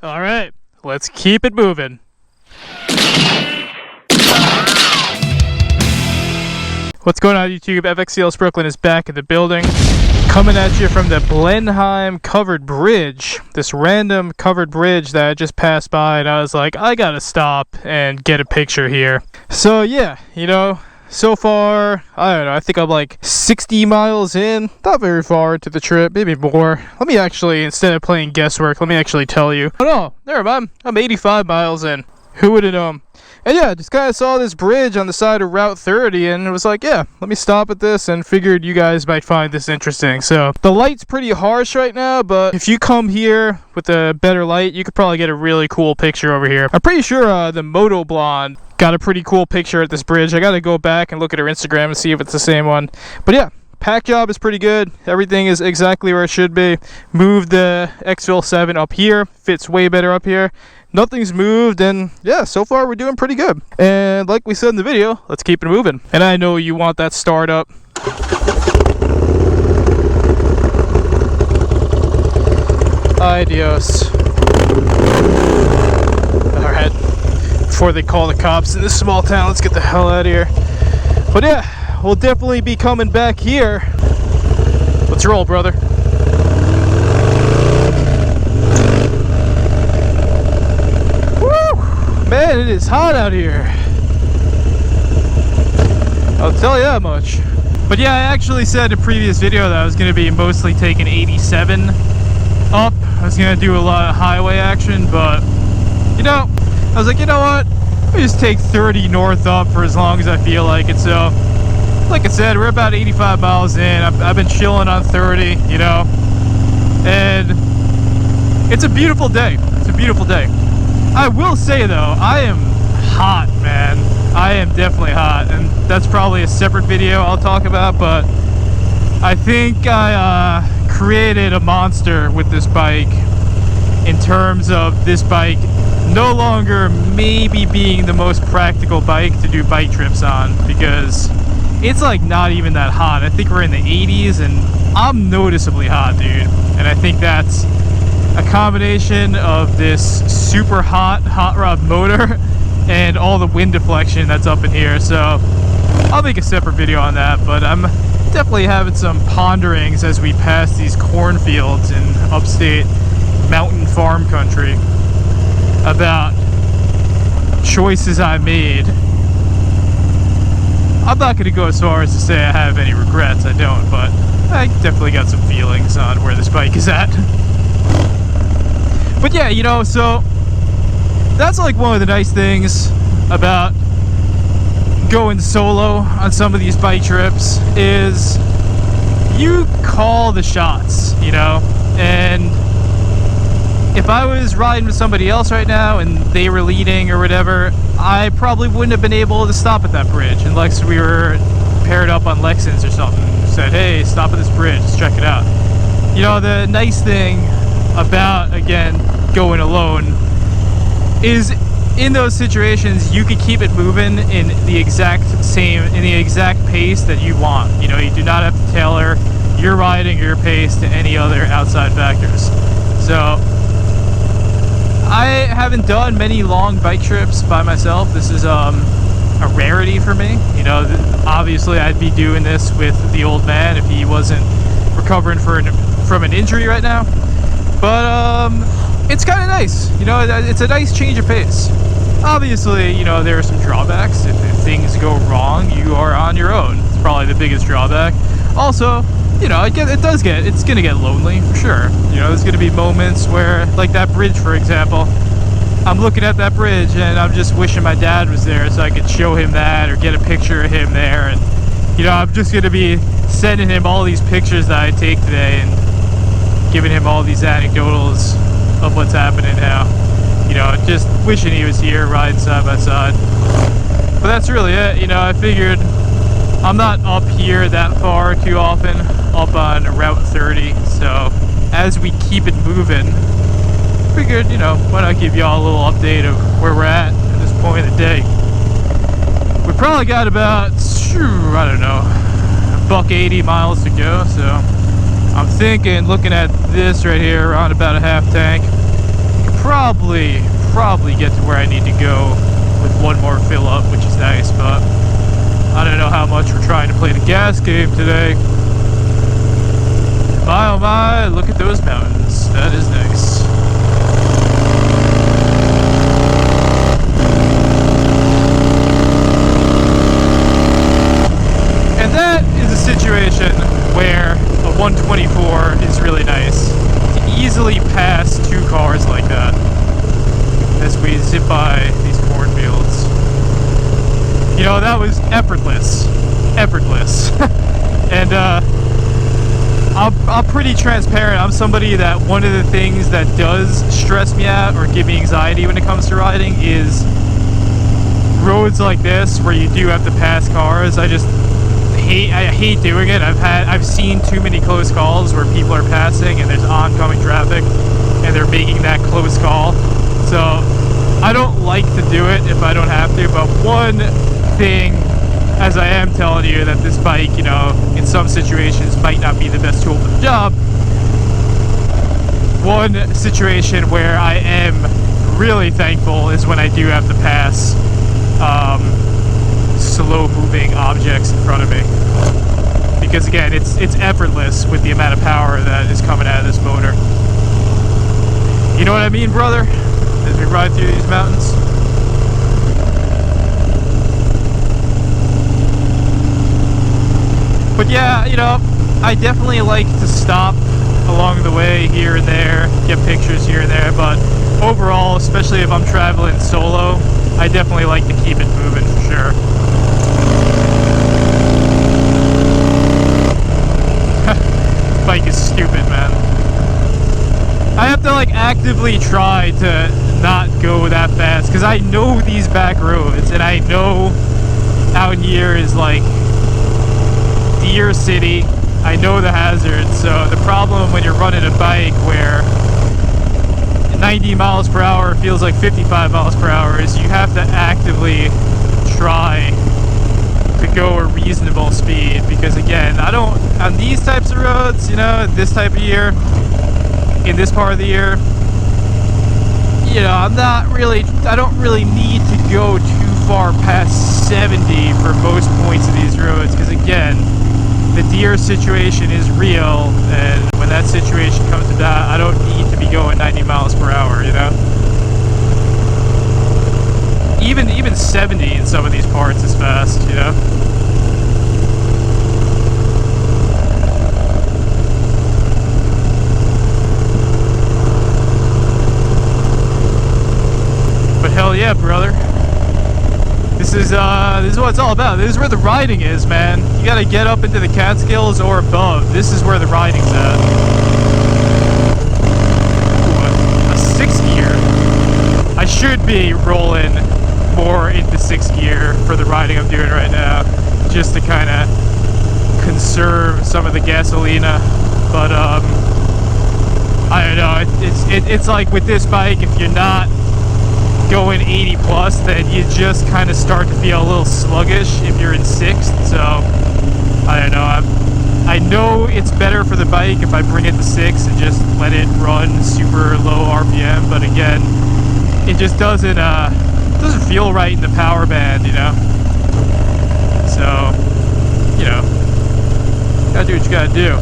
All right, let's keep it moving. What's going on, YouTube? FXCL's Brooklyn is back in the building. Coming at you from the Blenheim covered bridge. This random covered bridge that I just passed by, and I was like, I gotta stop and get a picture here. So yeah, you know, so far, I don't know, I think I'm like 60 miles in. Not very far into the trip, maybe more. Let me actually, instead of playing guesswork, let me actually tell you. Oh no, never mind. I'm 85 miles in. Who would have known? And yeah, just kind of saw this bridge on the side of Route 30 and it was like, yeah, let me stop at this, and figured you guys might find this interesting. So the light's pretty harsh right now, but if you come here with a better light, you could probably get a really cool picture over here. I'm pretty sure the Moto Blonde got a pretty cool picture at this bridge. I gotta go back and look at her Instagram and see if it's the same one. But yeah, pack job is pretty good. Everything is exactly where it should be. Moved the Xfil 7 up here. Fits way better up here. Nothing's moved, and yeah, so far we're doing pretty good. And like we said in the video, let's keep it moving. And I know you want that start up. Adios. Alright, before they call the cops in this small town, let's get the hell out of here. But yeah, we'll definitely be coming back here. Let's roll, brother. Man, it is hot out here. I'll tell you that much. But yeah, I actually said in a previous video that I was going to be mostly taking 87 up. I was going to do a lot of highway action, but, you know, I was like, you know what? Let me just take 30 north up for as long as I feel like it. So, like I said, we're about 85 miles in. I've been chilling on 30, you know, and it's a beautiful day. It's a beautiful day. I will say though, I am hot, man. I am definitely hot, and that's probably a separate video I'll talk about, but I think I created a monster with this bike in terms of this bike no longer maybe being the most practical bike to do bike trips on, because it's like not even that hot. I think we're in the 80s and I'm noticeably hot, dude. And I think that's a combination of this super hot rod motor and all the wind deflection that's up in here. So I'll make a separate video on that, but I'm definitely having some ponderings as we pass these cornfields in upstate mountain farm country about choices I made. I'm not going to go as far as to say I have any regrets, I don't, but I definitely got some feelings on where this bike is at. But yeah, you know, so that's like one of the nice things about going solo on some of these bike trips is you call the shots, you know. And if I was riding with somebody else right now and they were leading or whatever, I probably wouldn't have been able to stop at that bridge unless we were paired up on Lexans or something. Said, hey, stop at this bridge, let's check it out. You know, the nice thing about, again, going alone is in those situations you could keep it moving in the exact pace that you want. You know, you do not have to tailor your riding or your pace to any other outside factors. So I haven't done many long bike trips by myself. This is a rarity for me. You know, obviously I'd be doing this with the old man if he wasn't recovering from an injury right now. But it's kind of nice, you know. It's a nice change of pace. Obviously, you know, there are some drawbacks. If things go wrong, you are on your own. It's probably the biggest drawback. Also, you know, it's gonna get lonely for sure. You know, there's gonna be moments where, like that bridge, for example, I'm looking at that bridge and I'm just wishing my dad was there so I could show him that or get a picture of him there. And you know, I'm just gonna be sending him all these pictures that I take today and giving him all these anecdotals of what's happening now. You know, just wishing he was here riding side by side. But that's really it. You know, I figured I'm not up here that far too often, up on Route 30. So as we keep it moving, figured, you know, why not give y'all a little update of where we're at this point of the day. We probably got about, I don't know, $180 miles to go. So I'm thinking, looking at this right here, around about a half tank, probably get to where I need to go with one more fill up, which is nice, but I don't know how much we're trying to play the gas game today. My oh my, look at those mountains. That is nice. And that is a situation where a 124 is really nice. To easily pass two cars like that as we zip by these cornfields. You know, that was effortless. Effortless. And I'm pretty transparent. I'm somebody that one of the things that does stress me out or give me anxiety when it comes to riding is roads like this where you do have to pass cars. I hate doing it. I've seen too many close calls where people are passing and there's oncoming traffic and they're making that close call. So I don't like to do it if I don't have to, but one thing, as I am telling you, that this bike, you know, in some situations might not be the best tool for the job. One situation where I am really thankful is when I do have to pass slow moving objects in front of me, because again, it's effortless with the amount of power that is coming out of this motor. You know what I mean, brother, as we ride through these mountains. But yeah, you know, I definitely like to stop along the way here and there, get pictures here and there, but overall, especially if I'm traveling solo, I definitely like to keep it moving for sure. This bike is stupid, man. I have to like actively try to not go that fast because I know these back roads and I know out here is like Deer City. I know the hazards. So the problem when you're running a bike where 90 miles per hour feels like 55 miles per hour is you have to actively try to go a reasonable speed, because again, I don't, on these types of roads, you know, this type of year, in this part of the year, you know, I don't really need to go too far past 70 for most points of these roads, because again, the deer situation is real, and when that situation comes to that, I don't need to be going 90 miles per hour, you know? Even 70 in some of these parts is fast, you know? But hell yeah, brother. This is what it's all about. This is where the riding is, man. You gotta get up into the Catskills or above. This is where the riding's at. Ooh, a 6th gear. I should be rolling more into 6th gear for the riding I'm doing right now, just to kind of conserve some of the gasolina. But I don't know. It's like with this bike, if you're not going 80 plus, then you just kind of start to feel a little sluggish if you're in 6th. So I don't know. I know it's better for the bike if I bring it to 6 and just let it run super low RPM, but again, it just doesn't feel right in the power band, you know. So, you know, gotta do what you gotta do.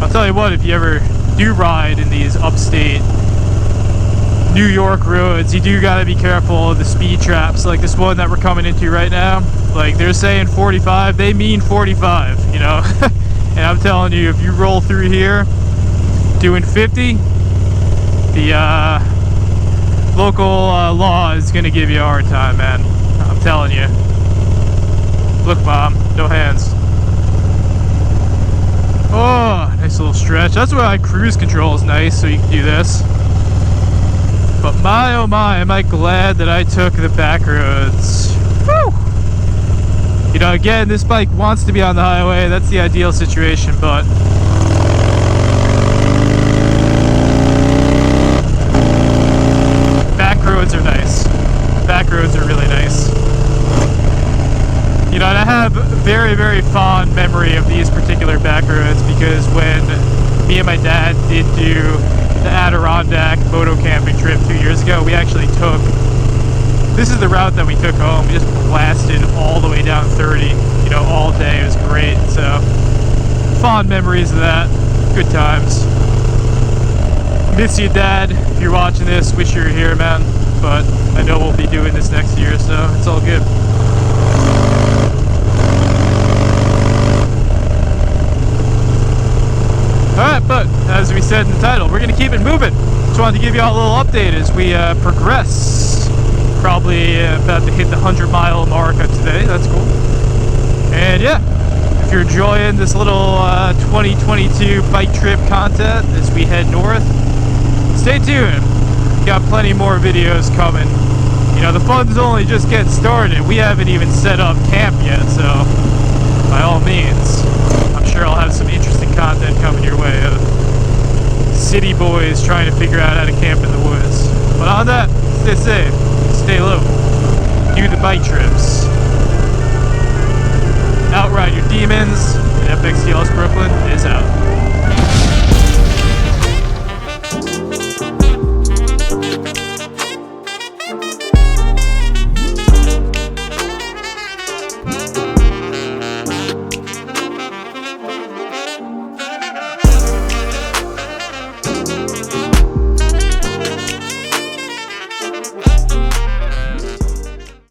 I'll tell you what, if you ever do ride in these upstate New York roads, you do gotta be careful of the speed traps, like this one that we're coming into right now. Like, they're saying 45, they mean 45, you know. And I'm telling you, if you roll through here doing 50, the local law is gonna give you a hard time, man. I'm telling you. Look, Mom, no hands. Oh, nice little stretch. That's why cruise control is nice, so you can do this. But my oh my, am I glad that I took the back roads. Woo! You know, again, this bike wants to be on the highway. That's the ideal situation, but back roads are nice. Back roads are really nice. You know, and I have very, very fond memory of these particular back roads, because when me and my dad did do the Adirondack moto camping trip 2 years ago, we actually took, this is the route that we took home. We just blasted all the way down 30, you know, all day. It was great. So fond memories of that. Good times. Miss you, Dad. If you're watching this, wish you were here, man. But I know we'll be doing this next year, so it's all good. Alright, but as we said in the title, we're going to keep it moving. Just wanted to give you all a little update as we progress. Probably about to hit the 100-mile mark of today. That's cool. And yeah, if you're enjoying this little 2022 bike trip content as we head north, stay tuned. Got plenty more videos coming. You know, the fun's only just getting started. We haven't even set up camp yet, so by all means, I'm sure I'll have some interesting content coming your way of city boys trying to figure out how to camp in the woods. But on that, stay safe, stay low, do the bike trips, outride your demons, and FXTLS Brooklyn is out.